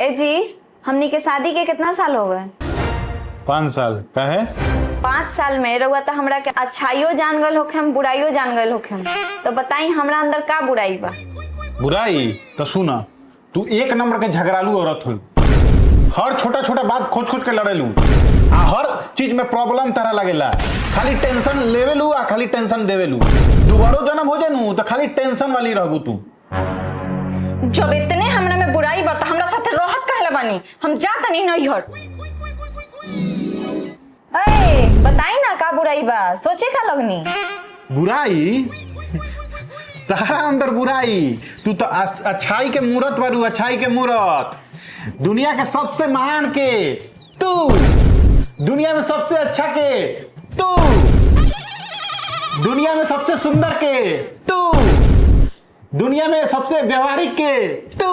ए जी, हमनी के शादी के कितना साल हो गए? 5 साल का है। 5 साल में रउआ तो हमरा के अच्छाइयो जान गल होखे, हम बुराइयो जान गल होखे। तो बताई हमरा अंदर का बुराई बा? बुराई तो सुना, तू एक नंबर के झगड़ालू औरत हो। हर छोटा छोटा बात खोज खोज के लड़ेलू आ हर चीज में प्रॉब्लम तरह लगेला। खाली टेंशन लेवेलू आ खाली टेंशन देवेलू। दोबारो जन्म हो जानू तो खाली टेंशन वाली रहबू तू। जब इतने हमरा में बुराई बा, हमरा साथे रहत कहले बानी, हम जात नहीं नैहर। ए बताई ना का बुराई बा, सोचे का लगनी? बुराई तारा अंदर बुराई, तू तो अच्छाई के मूरत बारू, अच्छाई के मूरत। दुनिया के सबसे महान के तू, दुनिया में सबसे अच्छा के तू, दुनिया में सबसे सुंदर के तू, दुनिया में सबसे व्यवहारिक के तू।